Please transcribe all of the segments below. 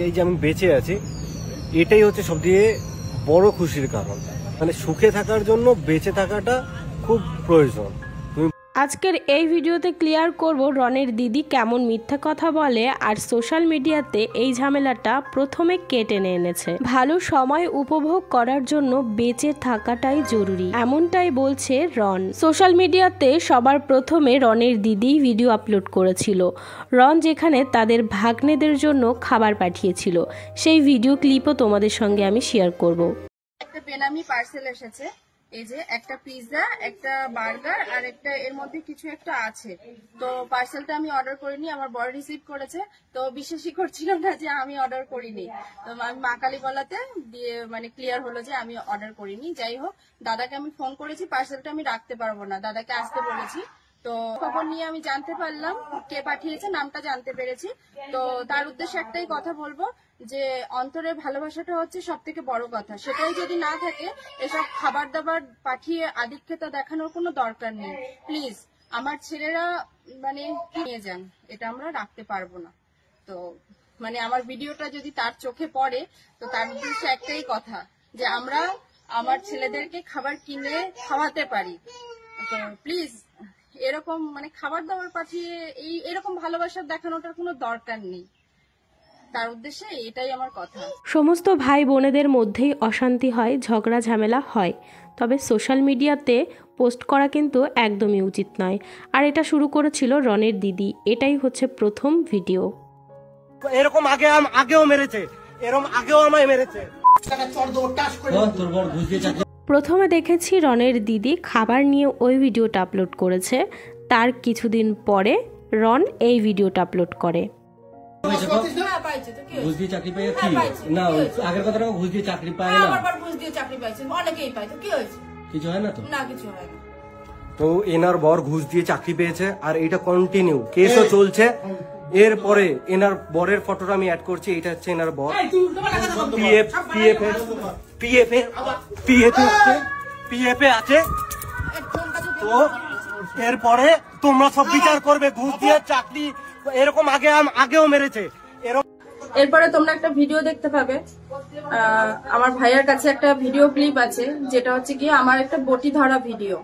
এই যে আমি বেঁচে আছি, এটাই হচ্ছে সবথেকে বড় খুশির কারণ। মানে সুখে থাকার জন্য বেঁচে থাকাটা খুব প্রয়োজন। আজকের এই ভিডিওতে ক্লিয়ার করব রনের দিদি কেমন মিথ্যা কথা বলে আর সোশ্যাল মিডিয়াতে এই ঝামেলাটা প্রথমে কেটে এনেছে। ভালো সময় উপভোগ করার জন্য বেঁচে থাকাটাই জরুরি, এমনটাই বলছে রন। সোশ্যাল মিডিয়াতে সবার প্রথমে রনের দিদি ভিডিও আপলোড করেছিল। রন যেখানে তাদের ভাগ্নেদের জন্য খাবার পাঠিয়েছিল, সেই ভিডিও ক্লিপও তোমাদের সঙ্গে আমি শেয়ার করব। একটা বেনামি পার্সেল এসেছে, এই যে একটা পিৎজা, একটা বার্গার আর একটা এর মধ্যে কিছু একটা আছে। তো পার্সেলটা আমি অর্ডার করিনি, আমার বর রিসিভ করেছে। তো বিশ্বাসই করছিলাম না যে আমি অর্ডার করিনি। তো আমি মা কালী বলাতে দিয়ে মানে ক্লিয়ার হলো যে আমি অর্ডার করিনি। যাই হোক, দাদাকে আমি ফোন করেছি, পার্সেলটা আমি রাখতে পারবো না, দাদাকে আসতে বলেছি। তো খবর নিয়ে আমি জানতে পারলাম কে পাঠিয়েছে, নামটা জানতে পেরেছি। তো তার উদ্দেশ্যে একটাই কথা বলবো যে অন্তরের ভালোবাসাটা হচ্ছে সব থেকে বড় কথা। সেটাই যদি না থাকে, এসব খাবার দাবার পাঠিয়ে আধিক্যতা দেখানোর কোনো দরকার নেই। প্লিজ আমার ছেলেরা মানে নিয়ে যান, এটা আমরা রাখতে পারবো না। তো মানে আমার ভিডিওটা যদি তার চোখে পড়ে, তো তার উদ্দেশ্যে একটাই কথা যে আমরা আমার ছেলেদেরকে খাবার কিনে খাওয়াতে পারি। তো প্লিজ এরকম মানে খাবার দাবার পাঠিয়ে এরকম ভালোবাসা দেখানোটার কোনো দরকার নেই। তার উদ্দেশ্যে এটাই আমার কথা। সমস্ত ভাই বোনেদের মধ্যেই অশান্তি হয়, ঝগড়া ঝামেলা হয়, তবে সোশ্যাল মিডিয়াতে পোস্ট করা কিন্তু একদমই উচিত নয়। আর এটা শুরু করেছিল রনের দিদি, এটাই হচ্ছে প্রথম ভিডিও। এরকম আগেও মেরেছে, এরকম আগেও আমায় মেরেছে। প্রথমে দেখেছি রনের দিদি খাবার নিয়ে ওই ভিডিওটা আপলোড করেছে, তার কিছুদিন পরে রন এই ভিডিওটা আপলোড করে। ঘুষ দিয়ে চাকরি পাই কি না, আগের কথাটা ঘুষ দিয়ে চাকরি পায় না, ঘুষ দিয়ে চাকরি পাইছে, অনেকেই পায়। তো কি হয়েছে? কিছু হয় না তো? না, কিছু হয় না। তো এনার বর ঘুষ দিয়ে চাকরি পেয়েছে আর এটা কন্টিনিউ কেসও চলছে। এরপরে এনার বরের ফটোটা আমি অ্যাড করছি, এটা হচ্ছে এনার বর। পিএফ আছে। তো এরপরে তোমরা সব বিচার করবে, ঘুষ দিয়ে চাকরি এরকম আগেও মেরেছে। এরপরে তোমরা একটা ভিডিও দেখতে পাবে, আমার ভাইয়ের কাছে একটা ভিডিও ক্লিপ আছে, যেটা হচ্ছে কি আমার একটা বটি ধরা ভিডিও।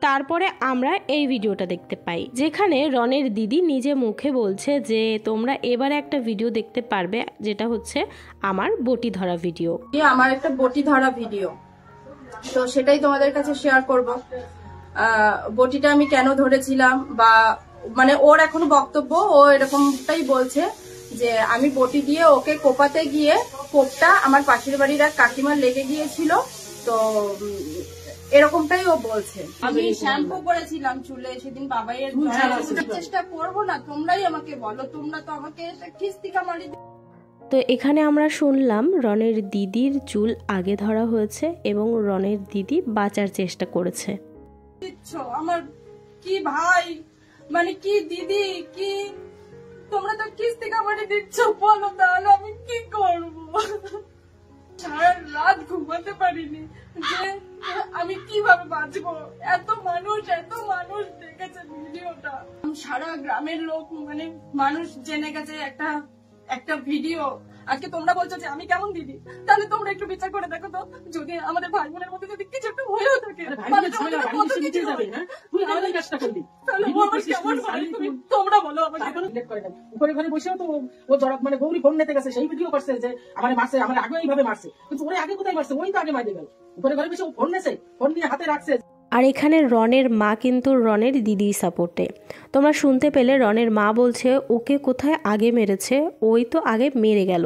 তারপরে আমরা এই ভিডিওটা দেখতে পাই, যেখানে রনের দিদি নিজে মুখে বলছে যে তোমরা এবারে একটা ভিডিও দেখতে পারবে, যেটা হচ্ছে আমার বটি ধরা ভিডিও। আমার একটা বটি ধরা ভিডিও, তো সেটাই তোমাদের কাছে শেয়ার করব। বটিটা আমি কেন ধরেছিলাম, বা মানে ওর এখনো বক্তব্য, ও এরকমটাই বলছে যে আমি বটি দিয়ে ওকে কোপাতে গিয়ে কোপটা আমার পাশের বাড়ির এক কাকিমার লেগে গিয়েছিল। তো এরকমটাই ও বলছে। আমি শ্যাম্পু করেছিলাম চুলে সেদিন, বাবাইয়ের চেষ্টা করবো না, তোমরাই আমাকে বলো, তোমরা তো আমাকে খিস্তিকা মারি। তো এখানে আমরা শুনলাম রনের দিদির চুল আগে ধরা হয়েছে এবং রনের দিদি বাঁচার চেষ্টা করেছে। আমার কি ভাই, মানে কি দিদি, কি তোমরা তো খিস্তিকা মারি দিচ্ছ, বলো তাহলে আমি কি করবো? সারা রাত ঘুমাতে পারিনি যে আমি কিভাবে বাঁচবো। এত মানুষ দেখেছে ভিডিওটা, সারা গ্রামের লোক মানে মানুষ জেনে গেছে একটা ভিডিও। আজকে তোমরা বলছো যে আমি কেমন দিদি, তাহলে তোমরা একটু বিচার করে দেখো তো, যদি আমাদের ভাই বোনের মধ্যে যদি কিছু একটা হয়েও থাকে, তোমরা বলো আমাকে। উপরে ঘরে বসেও তো ও মানে গৌরী ফোন নিতে গেছে, সেই ভিডিও করছে যে আমার মারছে, আমার আগে এইভাবে মারছে, কিন্তু ওরে আগে কোথায় মারছে, ওই তো আগে মারি গেল। উপরে ঘরে বসে ফোন নেছে, ফোন নিয়ে হাতে রাখছে। আর এখানে রনের মা কিন্তু রনের দিদির সাপোর্টে। তোমরা শুনতে পেলে রনের মা বলছে ওকে কোথায় আগে মেরেছে, ওই তো আগে মেরে গেল।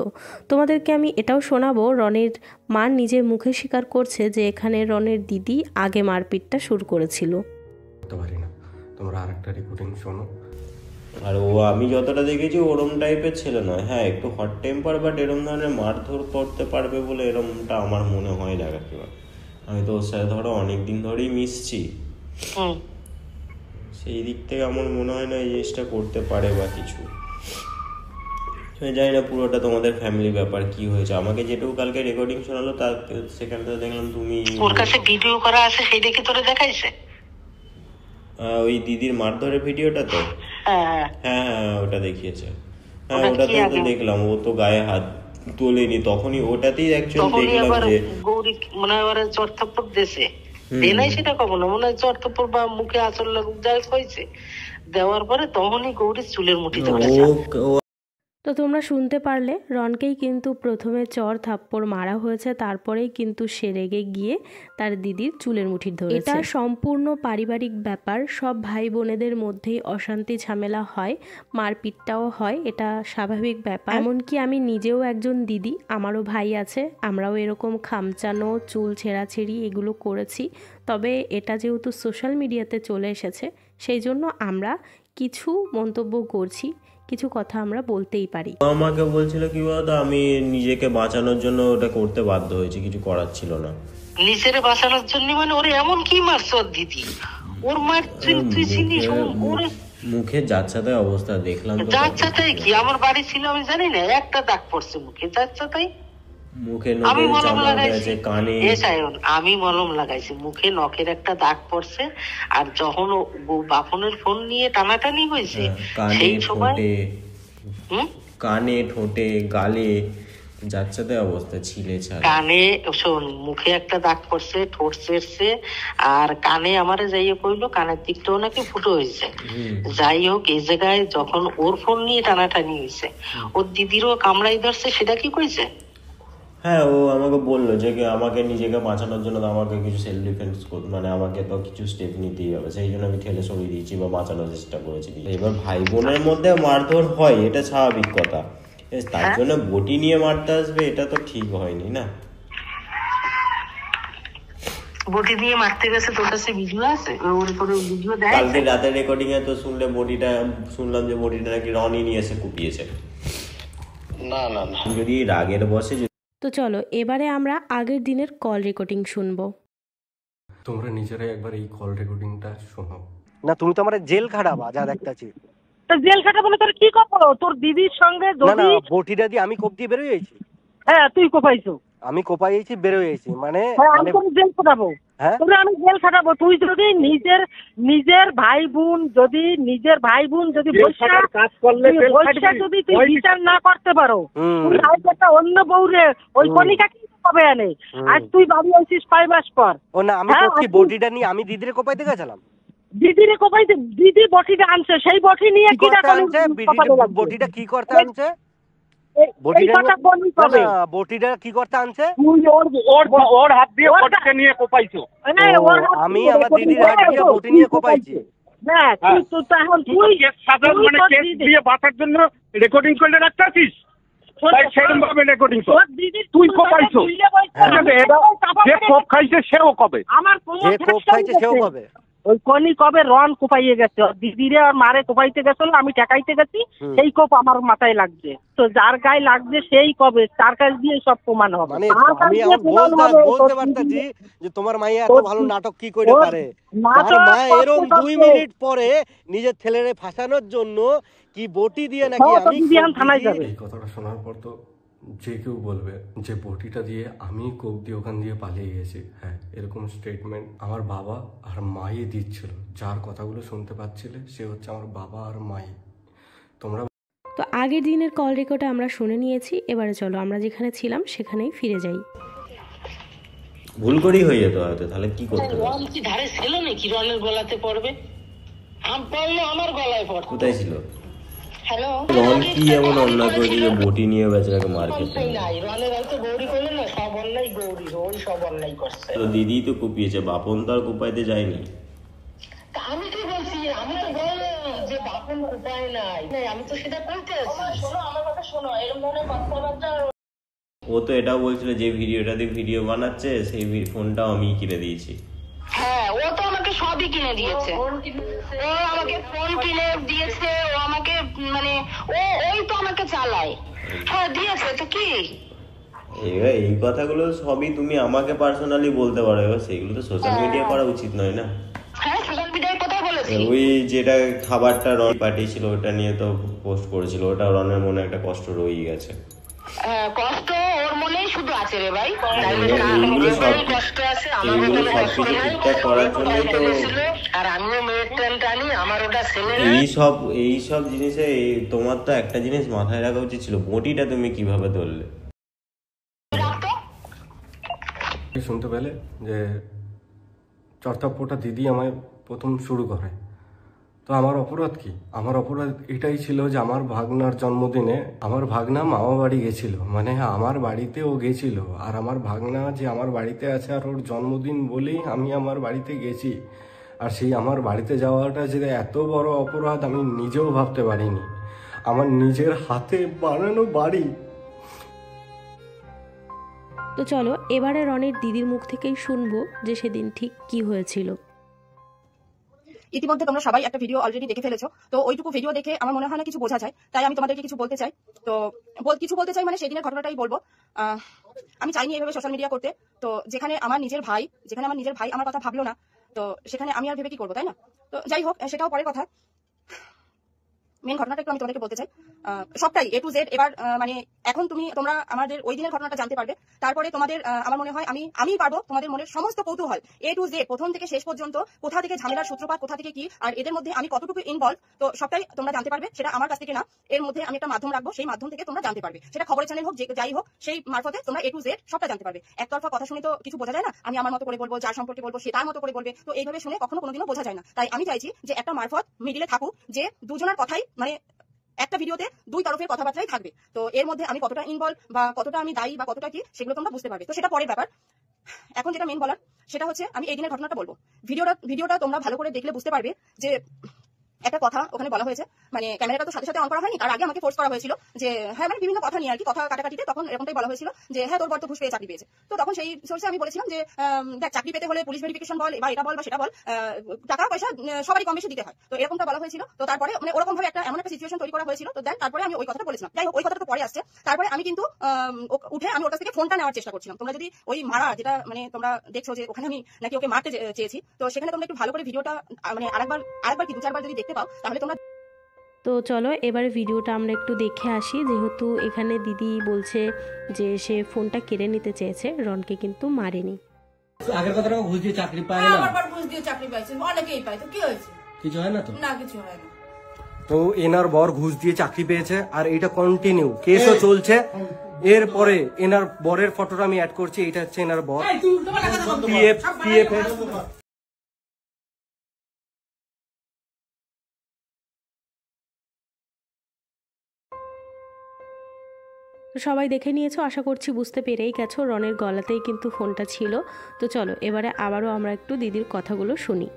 তোমাদেরকে আমি এটাও শোনাবো, রনের মা নিজের মুখে স্বীকার করছে যে এখানে রনের দিদি আগে মারপিটটা শুরু করেছিল। তোমরা আরেকটা রেকর্ডিং শোনো। আর ও আমি যতটা দেখেছি ওরম টাইপের ছেলে নয়। হ্যাঁ, একটু হট টেম্পার, বাট এরম ধরনের মারধর করতে পারবে বলে এরমটা আমার মনে হয় না। আমি তো ওর সাথে ধরো অনেকদিন ধরেই মিশছি, সেই দিক থেকে আমার মনে হয় না এই জিনিসটা করতে পারে বা কিছু। আমি জানি না পুরোটা তোমাদের ফ্যামিলি ব্যাপার কি হয়েছে। আমাকে যেটুকু কালকে রেকর্ডিং শোনালো তার সেখান থেকে দেখলাম তুমি ওর কাছে ভিডিও করা আছে, সেই দেখে তোরে দেখাইছে। ওই দিদির মারধরের ভিডিওটা তো? হ্যাঁ হ্যাঁ, ওটা দেখিয়েছে। হ্যাঁ ওটাতেও তো দেখলাম, ও তো গায়ে হাত তোলেনি, তখনই ওটাতেই অ্যাকচুয়ালি দেখলাম যে গৌরী মনে হয় ওরা চর থাপ্পড় দেশে দে নাই, সেটা কব না, মনে হয় চর থাপ্পড় বা মুখে আচর লাগুক যাই হয়েছে, দেওয়ার পরে তখনই গৌরীর চুলের মুঠি ধরেছে। তো তোমরা শুনতে পারলে, রনকেই কিন্তু প্রথমে চর থাপ্পড় মারা হয়েছে, তারপরেই কিন্তু সে রেগে গিয়ে তার দিদির চুলের মুঠি ধরেছে। এটা সম্পূর্ণ পারিবারিক ব্যাপার, সব ভাই বোনেদের মধ্যেই অশান্তি ঝামেলা হয়, মারপিটটাও হয়, এটা স্বাভাবিক ব্যাপার। এমনকি আমি নিজেও একজন দিদি, আমারও ভাই আছে, আমরাও এরকম খামচানো, চুল ছেঁড়াছেড়ি এগুলো করেছি। তবে এটা যেহেতু সোশ্যাল মিডিয়াতে চলে এসেছে, সেই জন্য আমরা কিছু মন্তব্য করছি, কিছু কথা আমরা বলতেই পারি। আমাকে বলছিল কি বলতো, আমি নিজেকে বাঁচানোর জন্য ওটা করতে বাধ্য হয়েছি, কিছু করার ছিল না। নিজের বাঁচানোর জন্য মানে ওরে এমন কি মারছ ওর দিদি, ওর মার তুই চিনিস? ওরে মুখে যাচ্ছাতাই অবস্থা দেখলাম। যাচ্ছাতাই কি, আমার বাড়ি ছিল আমি জানি না, একটা দাগ পড়ছে মুখে, যাচ্ছাতাই। মুখে আমি মলম লাগাইছি, কানে, আমি মলম লাগাইছি, মুখে নখের একটা দাগ পড়ছে। আর যখন বাপনের ফোন নিয়ে টানাটানি হয়েছে সেই সময় কানে, ঠোঁটে, গালে যাচ্ছাতে অবস্থা ছিলে ছাড়া। কানে শোন, মুখে একটা দাগ পড়ছে, ঠোঁট ছেড়ছে, আর কানে আমারে যাইয়ে কইলো কানের দিকটাও নাকি ফুটো হয়েছে। যাই হোক, এই জায়গায় যখন ওর ফোন নিয়ে টানাটানি হয়েছে, ওর দিদিরও কামড়াই ধরছে, সেটা কি কইছে? হ্যাঁ, ও আমাকে বললো যে আমাকে নিজেকে বাঁচানোর জন্য আমাকে কিছু সেলফ ডিফেন্স মানে আমাকে তো কিছু স্টেপ নিতেই হবে, সেই জন্য আমি ঠেলে সরিয়ে দিয়েছি বা বাঁচানোর চেষ্টা করেছি। এবার ভাই বোনের মধ্যে মারধর হয়, এটা স্বাভাবিক কথা, তার জন্য বটি নিয়ে মারতে আসবে, এটা তো ঠিক হয়নি না। বটি দিয়ে মারতে গেছে, তোর কাছে ভিডিও আছে? ওর পরে ভিডিও দেয় কালকে রাতের রেকর্ডিং এ তো শুনলাম যে বটিটা নাকি রনি নিয়ে এসে কুপিয়েছে। না না না, যদি রাগের বসে। তো চলো এবারে আমরা আগের দিনের কল রেকর্ডিং শুনবো। তোমরা নিজেরাই একবার এই কল রেকর্ডিংটা শোনো। না তুমি তো আমার জেল খাটাবা, যা দেখতাছি। তো জেল খাটা বলে তোর কি করবো? তোর দিদির সঙ্গে না না, বটিটা দিয়ে আমি কোপ দিয়ে বেরোয় যাইছি। হ্যাঁ তুই কোপাইছো। আমি কোপাইছি, বেরোয় যাইছি, মানে আমি তোর জেল খাটাবো। হ্যাঁ আমি জেল খাটাবো। তুই যদি নিজের ভাই বোন যদি কাজ করলে যদি তুই বিচার না করতে পারো, তুই একটা অন্য বউরে ওই কণিকা কি হবে আনে, আজ তুই বাড়ি আসিস 5 মাস পর। ও না, আমি বটিটা নিয়ে আমি দিদিরে কোপাইতে গেছিলাম। দিদিরে কোপাইতে, দিদি বটিটা আনছে, সেই বটি নিয়ে কি আনছে? বটিটা কি করতে আনছে? বটিটা কি করতে আনছে? ওর হাত দিয়ে বটিটা নিয়ে কোপাইছো। আমি আমার দিদির হাত দিয়ে বটি নিয়ে কোপাইছি। বাঁচার জন্য রেকর্ডিং করলে রাখতে আছিস, সেরকম ভাবে রেকর্ডিং কর। তুই কোপাইছো, যে কোপ খাইছে সেও কবে, যে কোপ খাইছে সেও কবে। ওই কনি কবে রন কোপাইয়ে গেছে, দিদিরে আর মারে কোপাইতে গেছিল, আমি ঠেকাইতে গেছি, সেই কোপ আমার মাথায় লাগছে। তো যার গায়ে লাগছে সেই কবে, তার কাছ দিয়ে সব প্রমাণ হবে। মানে আমি বলতে পারতাছি যে তোমার মাইয়া এত ভালো নাটক কি করে পারে। তার মা এরকম 2 মিনিট পরে নিজের ছেলেরে ফাঁসানোর জন্য কি বটি দিয়ে নাকি আমি থানায় যাবে। এই কথাটা শোনার পর তো যে কেউ বলবে যে বটিটা দিয়ে আমি কোপ দিয়ে ওখান দিয়ে পালিয়ে গেছি। হ্যাঁ, এরকম স্টেটমেন্ট আমার বাবা আর মাই দিচ্ছিল। যার কথাগুলো শুনতে পাচ্ছিলে সে হচ্ছে আমার বাবা আর মাই। তোমরা তো আগের দিনের কল রেকর্ডটা আমরা শুনে নিয়েছি, এবারে চলো আমরা যেখানে ছিলাম সেখানেই ফিরে যাই। ভুল করেই হয়ে যেত হয়তো, তাহলে কি করতে হবে? রন কি ধারে ছিল নাকি রনের গলাতে পড়বে? পড়লো আমার গলায় পড়তো। কোথায় ছিল? হ্যালো, রন কি এমন অন্যায় করেছে যে বটি নিয়ে বেচারাকে মার খেতে? নাই, রনের হয়তো গৌরী করলে না, সব অন্যায় গৌরী, ওই সব অন্যায় করছে। তো দিদি তো কুপিয়েছে, বাপন তো আর কুপাইতে যায়নি। আমি কি বলছি, আমি তো বললাম যে বাপন উপায় নাই, আমি তো সেটা করতে আছি। শোনো আমার কথা শোনো, এরকম ধরনের কথাবার্তা। ও তো এটাও বলছিল যে ভিডিওটা দিয়ে ভিডিও বানাচ্ছে, সেই ফোনটাও আমি কিনে দিয়েছি। হ্যাঁ, ও তো আমাকে সবই কিনে দিয়েছে, ও আমাকে ফোন কিনে দিয়েছে, ও আমাকে মানে ওই তো আমাকে চালায়। হ্যাঁ দিয়েছে তো কি। এবার এই কথাগুলো সবই তুমি আমাকে পার্সোনালি বলতে পারো, এবার সেগুলো তো সোশ্যাল মিডিয়া করা উচিত নয় না। হ্যাঁ সোশ্যাল মিডিয়ায় কথা বলেছি। ওই যেটা খাবারটা রন পাঠিয়েছিল ওটা নিয়ে তো পোস্ট করেছিল, ওটা রনের মনে একটা কষ্ট রয়েই গেছে। কষ্ট ওর মনেই শুধু আছে রে ভাই, কষ্ট আছে আমার ঠিকঠাক করার জন্যই তো আর আমিও মেয়ের ট্রেন টানি, আমার ওটা ছেলে। এইসব জিনিসে তোমার তো একটা জিনিস মাথায় রাখা উচিত ছিল, বটিটা তুমি কিভাবে ধরলে? শুনতে পেলে যে চর্তাপ্পটা দিদি আমায় প্রথম শুরু করে। তো আমার অপরাধ কি? আমার অপরাধ এটাই ছিল যে আমার ভাগনার জন্মদিনে আমার ভাগনা মামা বাড়ি গেছিল, মানে আমার বাড়িতে ও গেছিল, আর আমার ভাগনা যে আমার বাড়িতে আছে আর ওর জন্মদিন বলেই আমি আমার বাড়িতে গেছি। আর সেই আমার বাড়িতে যাওয়াটা যে এত বড় অপরাধ আমি নিজেও ভাবতে পারিনি। আমার নিজের হাতে বানানো বাড়ি। তো চলো এবারে রনির দিদির মুখ থেকেই শুনবো যে সেদিন ঠিক কি হয়েছিল। ইতিমধ্যে তোমরা সবাই একটা ভিডিও অলরেডি দেখে ফেলেছো, তো ওইটুকু ভিডিও দেখে আমার মনে হয় না কিছু বোঝা যায়, তাই আমি তোমাদেরকে কিছু বলতে চাই। তো কিছু বলতে চাই মানে সেদিনের ঘটনাটাই বলবো। আমি চাইনি এইভাবে সোশ্যাল মিডিয়া করতে, তো যেখানে আমার নিজের ভাই আমার কথা ভাবলো না, তো সেখানে আমি আর ভেবে কি করবো, তাই না? তো যাই হোক, সেটাও পরের কথা। মেন ঘটনাটা একটু আমি তোমাদেরকে বলতে চাই, সবটাই A to Z। এবার মানে এখন তোমরা আমাদের ওই দিনের ঘটনাটা জানতে পারবে, তারপরে তোমাদের আমার মনে হয় আমি পারবো তোমাদের মনের সমস্ত কৌতূহল A to Z প্রথম থেকে শেষ পর্যন্ত, কোথা থেকে ঝামেলার সূত্রপাত, কোথা থেকে কি, আর এদের মধ্যে আমি কতটুকু ইনভলভ, তো সবটাই তোমরা জানতে পারবে। সেটা আমার কাছ থেকে না, এর মধ্যে আমি একটা মাধ্যম রাখবো, সেই মাধ্যম থেকে তোমরা জানতে পারবে। সেটা খবরের চ্যানেল হোক, যাই হোক, সেই মারফতে তোমরা A to Z সবটা জানতে পারবে। একতরফা কথা শুনে তো কিছু বোঝা যায় না, আমি আমার মতো করে বলবো, যার সম্পর্কে বলবো সে তার মতো করে বলবে, তো এইভাবে শুনে কখনো কোনোদিনও বোঝা যায় না। তাই আমি চাইছি যে একটা মারফত মিডিলে থাকুক, যে দুজনের কথাই মানে একটা ভিডিওতে দুই তরফের কথাবার্তাই থাকবে। তো এর মধ্যে আমি কতটা ইনভলভ বা কতটা আমি দায়ী বা কতটা কি, সেগুলো তোমরা বুঝতে পারবে। তো সেটা পরের ব্যাপার। এখন যেটা মেন বলার সেটা হচ্ছে আমি এই দিনের ঘটনাটা বলবো। ভিডিওটা তোমরা ভালো করে দেখলে বুঝতে পারবে যে একটা কথা ওখানে বলা হয়েছে, মানে ক্যামেরাটা তো সাথে সাথে অন করা হয়নি, তার আগে আমাকে ফোর্স করা হয়েছিল যে হ্যাঁ, মানে বিভিন্ন কথা নিয়ে আর কি, কথা কাটাকাটিতে তখন এরকমটাই বলা হয়েছিল যে হ্যাঁ তোর বর তো ঘুষ পেয়ে চাকরি পেয়েছে। তো তখন সেই সোর্সে আমি বলেছিলাম যে দেখ, চাকরি পেতে হলে পুলিশ ভেরিফিকেশন বল বা এটা বল বা সেটা বল, টাকা পয়সা সবারই কম বেশি দিতে হয়। তো এরকমটা বলা হয়েছিল। তো তারপরে মানে ওরকম ভাবে এমন একটা সিচুয়েশন তৈরি করা হয়েছিল। তো দেন তারপরে আমি ওই কথাটা বলেছিলাম। যাই হোক, ওই কথাটা তো পরে আসছে। তারপরে আমি কিন্তু উঠে আমি ওর কাছ থেকে ফোনটা নেওয়ার চেষ্টা করছিলাম। তোমরা যদি ওই মারা, যেটা মানে তোমরা দেখছো যে ওখানে আমি নাকি ওকে মারতে চেয়েছি, তো সেখানে তোমরা একটু ভালো করে ভিডিওটা মানে আরেকবার কি 2-4 বার যদি দেখতে পাও, তাহলে তোমরা। তো চলো এবারে ভিডিওটা আমরা একটু দেখে আসি, যেহেতু এখানে দিদি বলছে যে সে ফোনটা কেড়ে নিতে চেয়েছে, রনকে কিন্তু মারেনি। আগের কথাটা ঘুষ দিয়ে চাকরি পায় না, আমার ঘুষ দিয়ে চাকরি পাইছে, অনেকেই পায়, তো কি হয়েছে? কিছু হয় না তো? না, কিছু হয় না। তো এনার বর ঘুষ দিয়ে চাকরি পেয়েছে আর এটা কন্টিনিউ কেসও চলছে। এরপরে এনার বরের ফটোটা আমি অ্যাড করছি, এটা হচ্ছে এনার বর, পিএফ এর। তো সবাই দেখে নিয়েছো, আশা করছি বুঝতে পেরেই গেছো, রনের গলাতেই কিন্তু ফোনটা ছিল। তো চলো এবারে আবারও আমরা একটু দিদির কথাগুলো শুনি।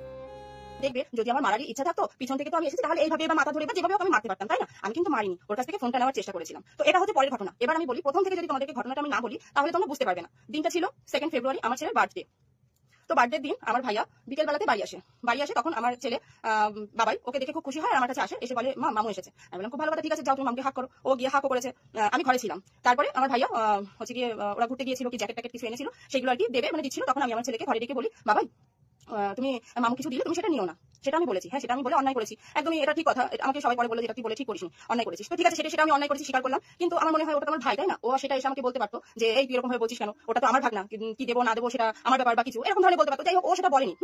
দেখবে যদি আমার মারার ইচ্ছা থাকতো, পিছন থেকে তো আমি এসেছি, তাহলে এইভাবে বা মাথা ধরে বা যেভাবে আমি মারতে পারতাম, তাই না? আমি কিন্তু মারিনি, ওর কাছ থেকে ফোনটা নেওয়ার চেষ্টা করেছিলাম। তো এটা হচ্ছে পরের ঘটনা। এবার আমি বলি, প্রথম থেকে যদি তোমাদেরকে ঘটনাটা আমি না বলি তাহলে তোমরা বুঝতে পারবে না। দিনটা ছিল 2 ফেব্রুয়ারি, আমার ছেলের বার্থডে। তো বার্থডের দিন আমার ভাইয়া বিকেল বেলাতে বাড়ি আসে। তখন আমার ছেলে বাবাই ওকে দেখে খুব খুশি হয়, আর আমার কাছে আসে, এসে বলে মা, মামু এসেছে। আমি বললাম খুব ভালো কথা, ঠিক আছে যাও তুমি মামকে হাক করো। ও গিয়ে হাকও করেছে, আমি ঘরে ছিলাম। তারপরে আমার ভাইয়া হচ্ছে গিয়ে ওরা ঘুরতে গিয়েছিল, কি জ্যাকেট ট্যাকেট কিছু এনেছিল, সেগুলো আর কি দেবে মানে দিচ্ছিল। তখন আমি আমার ছেলেকে ঘরে ডেকে বলি, বাবাই তুমি মামু কিছু দিলে, তুমি সেটা নিও না। সেটা আমি বলেছি, হ্যাঁ সেটা আমি বলে অন্যায় করেছি, একদমই এটা ঠিক কথা। আমাকে সবাই পরে বলে যেটা তুই বলে ঠিক করিস, অন্যায় করেছিস। তো ঠিক আছে, সেটা আমি অন্যায় করেছি, স্বীকার করলাম। কিন্তু আমার মনে হয় ওটা আমার ভাই, তাই না? ও সেটা এসে আমাকে বলতে পারতো যে এই তুই এরকম ভাবে বলছিস কেন, ওটা তো আমার ভাগনা, কি দেবো না দেবো সেটা আমার ব্যাপার বা কিছু এরকম ধরনের বলতে পারতো। যাই হোক, ও সেটা বলেনি।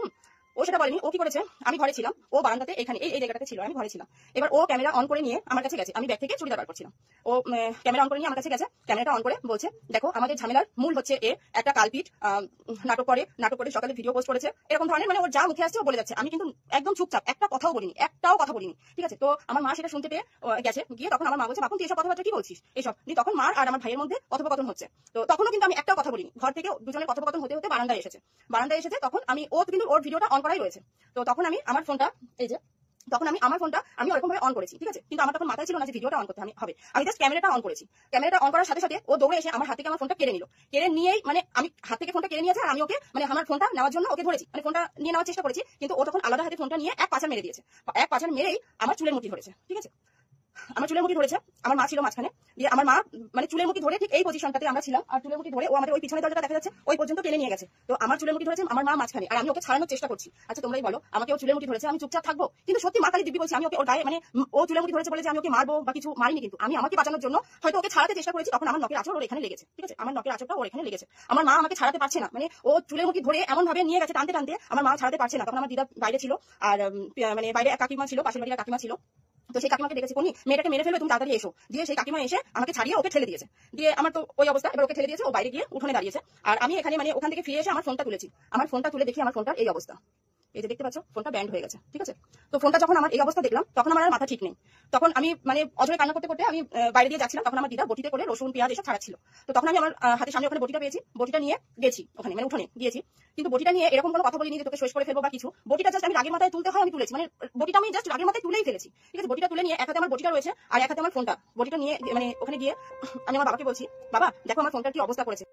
ও কি করেছে, আমি ঘরে ছিলাম, ও বারান্দাতে এখানে এই জায়গাটাতে ছিল, আমি ঘরে ছিলাম। এবার ও ক্যামেরা অন করে নিয়ে আমার কাছে গেছে, আমি ব্যাগ থেকে চুড়িদার বার করছিলাম। ও ক্যামেরা অন করে নিয়ে আমার কাছে গেছে, ক্যামেরাটা অন করে বলছে, দেখো আমাদের ঝামেলার মূল হচ্ছে একটা কালপিট, নাটক করে সকালে ভিডিও পোস্ট করেছে, এরকম ধরনের মানে ওর যা মুখে আসছে ও বলে যাচ্ছে। আমি কিন্তু একদম চুপচাপ, একটাও কথা বলিনি, ঠিক আছে? তো আমার মা সেটা শুনতে পেয়ে গেছে, গিয়ে তখন আমার মা বলছে, বাপন তুই এসব কথাবার্তা কি বলছিস এসব নিয়ে? তখন মা আর আমার ভাইয়ের মধ্যে কথোপকথন হচ্ছে। তো তখনও কিন্তু আমি একটাও কথা বলিনি। ঘর থেকে দুজনের কথোপকথন হতে হতে বারান্দায় এসেছে। তখন আমি কিন্তু ওর ভিডিওটা অন করাই রয়েছে। তো তখন আমি আমার ফোনটা আমি ওরকম ভাবে অন করেছি, ঠিক আছে? কিন্তু আমার তখন মাথায় ছিল না যে ভিডিওটা অন করতে হবে। আমি জাস্ট ক্যামেরাটা অন করেছি। ক্যামেরাটা অন করার সাথে সাথে ও দৌড়ে এসে আমার হাত থেকে আমার ফোনটা কেড়ে নিল। কেড়ে নিয়েই মানে আমি হাত থেকে ফোনটা কেড়ে নিয়েছে, আর আমি ওকে মানে আমার ফোনটা নেওয়ার জন্য ওকে ধরেছি, মানে ফোনটা নিয়ে নেওয়ার চেষ্টা করেছি। কিন্তু ও তখন আলাদা হাতে ফোনটা নিয়ে এক পাছাড় মেরে দিয়েছে। এক পাছাড় মেরেই আমার চুলের মুঠি ধরেছে, ঠিক আছে? আমার চুলের মুঠি ধরেছে, আমার মা ছিল মাঝখানে, দিয়ে আমার মা মানে চুলের মুঠি ধরে ঠিক এই পজিশনটাতে আমরা ছিলাম, আর চুলের মুঠি ধরে ও আমাদের ওই পিছনে দরজাটা দেখা যাচ্ছে ওই পর্যন্ত টেনে নিয়ে গেছে। তো আমার চুলের মুঠি ধরেছে, আমার মা মাঝখানে, আর আমি ওকে ছাড়ানোর চেষ্টা করছি। আচ্ছা তোমরাই বলো, আমাকে ও চুলের মুঠি ধরেছে, আমি চুপচাপ থাকবো? কিন্তু সত্যি মা কালী দিব্যি বলছি, আমি ওকে ওর গায়ে মানে ও চুলের মুঠি ধরেছে বলে যে আমি ওকে মারবো বা কিছু মারিনি, কিন্তু আমি আমাকে বাঁচানোর জন্য হয়তো ওকে ছাড়াতে চেষ্টা করেছি। তখন আমার নখের আঁচড় ওর এখানে লেগেছে, ঠিক আছে, আমার নখের আঁচড়টা ওর এখানে লেগেছে। আমার মা আমাকে ছাড়াতে পারছে না, মানে ও চুলের মুঠি ধরে এমন ভাবে নিয়ে গেছে টানতে টানতে, আমার মা ছাড়াতে পারছে না। তখন আমার দিদা বাইরে ছিল, আর মানে বাইরে এক কাকিমা ছিল, পাশের বাড়ির কাকিমা ছিল। তো সেই কাকিমাকে ডেকেছে, কোনি মেয়েটাকে মেরে ফেলবে, তুমি তাড়াতাড়ি এসো। দিয়ে সেই কাকিমা এসে আমাকে ছাড়িয়ে ওকে ঠেলে দিয়েছে। দিয়ে আমার তো ওই অবস্থা, এবার ওকে ঠেলে দিয়েছে, ও বাইরে গিয়ে উঠোনে দাঁড়িয়েছে, আর আমি এখানে মানে ওখান থেকে ফিরে এসে আমার ফোনটা তুলেছি। আমার ফোনটা তুলে দেখি আমার ফোনটার এই অবস্থা, এই যে দেখতে পাচ্ছ ফোনটা ব্যান্ড হয়ে গেছে, ঠিক আছে। তো ফোনটা যখন আমার এই অবস্থা দেখলাম, তখন আমার আর মাথা ঠিক নেই। তখন আমি মানে অজরে কান্না করতে করতে আমি বাইরে দিয়ে যাচ্ছিলাম, তখন আমার দিদা বটিতে করে রসুন পেঁয়াজ এসব ছাড়াচ্ছিল। তো তখন আমি আমার হাতের সামনে ওখানে বটিটা পেয়েছি, বটিটা নিয়ে গেছি ওখানে, মানে উঠোনে গিয়েছি। কিন্তু বটিটা নিয়ে এরকম কোনো কথা বলিনি যে তোকে শেষ করে ফেলবো বা কিছু। বটিটা জাস্ট আমি রাগের মাথায় তুলতে হয় আমি তুলেছি, মানে বটিটা আমি জাস্ট রাগের মাথায় তুলেই ফেলেছি, ঠিক আছে। বটিটা তুলে নিয়ে এক হাতে আমার বটিটা রয়েছে আর এক হাতে আমার ফোনটা, বটিটা নিয়ে মানে ওখানে গিয়ে আমি আমার বাবাকে বলছি, বাবা দেখো আমার ফোনটার কি অবস্থা করেছে।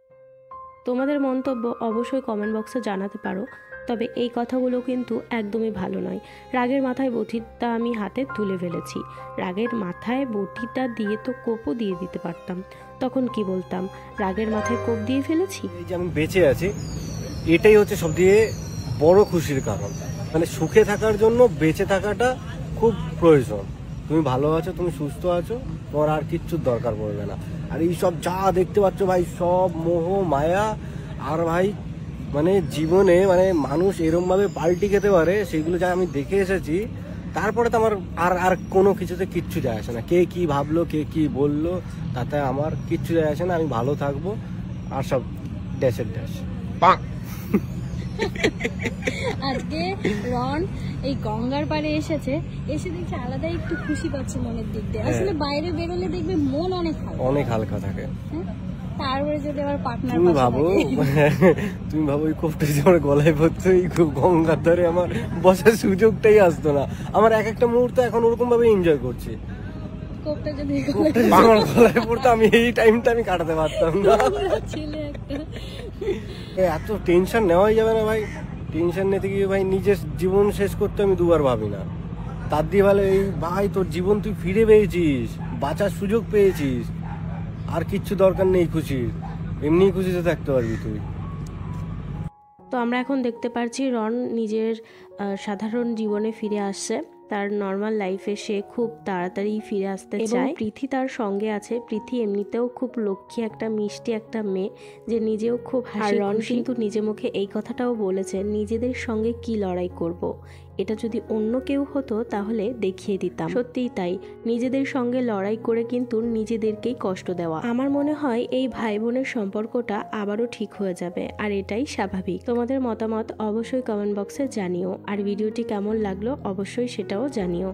তোমাদের মন্তব্য অবশ্যই কমেন্ট বক্সে জানাতে পারো। তবে এই কথাগুলো কিন্তু একদমই ভালো নয়। রাগের মাথায় বটিটা আমি হাতে তুলে ফেলেছি, রাগের মাথায় বটিটা দিয়ে তো কোপও দিয়ে দিতে পারতাম, তখন কি বলতাম রাগের মাথায় কোপ দিয়ে ফেলেছি। এই যে আমি বেঁচে আছি, এটাই হচ্ছে সবথেকে বড় খুশির কারণ। মানে সুখে থাকার জন্য বেঁচে থাকাটা খুব প্রয়োজন। তুমি ভালো আছো, তুমি সুস্থ আছো, তোমার আর কিচ্ছুর দরকার পড়বে না। আর এই সব যা দেখতে পাচ্ছ ভাই, সব মোহ মায়া। আর ভাই মানে জীবনে মানে মানুষ এরম ভাবে পাল্টি খেতে পারে, সেগুলো যা আমি দেখে এসেছি। তারপরে তো আমার আর কোনো কিছুতে কিচ্ছু যায় আসে না। কে কি ভাবলো, কে কি বললো, তাতে আমার কিচ্ছু যায় আসে না। আমি ভালো থাকবো, আর সব ড্যাশের ড্যাশ। আজকে রন এই গঙ্গার পাড়ে এসে দেখছে আলাদা একটু খুশি পাচ্ছে মনের দিক দিয়ে। আসলে বাইরে বেরোলে দেখবে মন অনেক হালকা থাকে। তারপরে যদি আবার পার্টনার তুমি ভাবো ওই কোপটা যে আমার গলায় পড়তো, এই গঙ্গার ধারে আমার বসার সুযোগটাই আসতো না। আমার এক একটা মুহূর্ত এখন ওরকম ভাবে এনজয় করছি। কোপটা যদি আমার গলায় পড়তো, আমি এই টাইমটা আমি কাটাতে পারতাম না। এত টেনশন নেওয়াই যাবে না ভাই। টেনশন নিতে গিয়ে ভাই নিজের জীবন শেষ করতে আমি দুবার ভাবি না। তার দিয়ে ভালো এই ভাই তোর জীবন তুই ফিরে পেয়েছিস, বাঁচার সুযোগ পেয়েছিস, আর কিচ্ছু দরকার নেই খুশির, এমনি খুশিতে থাকতে পারবি তুই। তো আমরা এখন দেখতে পাচ্ছি রন নিজের সাধারণ জীবনে ফিরে আসছে, তার নর্মাল লাইফে সে খুব তাড়াতাড়ি ফিরে আসতে চায়। প্রীতি তার সঙ্গে আছে। প্রীতি এমনিতেও খুব লক্ষ্মী একটা মিষ্টি একটা মেয়ে, যে নিজেও খুব হাসি। রন কিন্তু নিজে মুখে এই কথাটাও বলেছে, নিজেদের সঙ্গে কি লড়াই করব, এটা যদি অন্য কেউ হতো তাহলে দেখিয়ে দিতাম। সত্যিই তাই, নিজেদের সঙ্গে লড়াই করে কিন্তু নিজেদেরকেই কষ্ট দেওয়া। আমার মনে হয় এই ভাই বোনের সম্পর্কটা আবারও ঠিক হয়ে যাবে, আর এটাই স্বাভাবিক। তোমাদের মতামত অবশ্যই কমেন্ট বক্সে জানিও, আর ভিডিওটি কেমন লাগলো অবশ্যই সেটাও জানিও।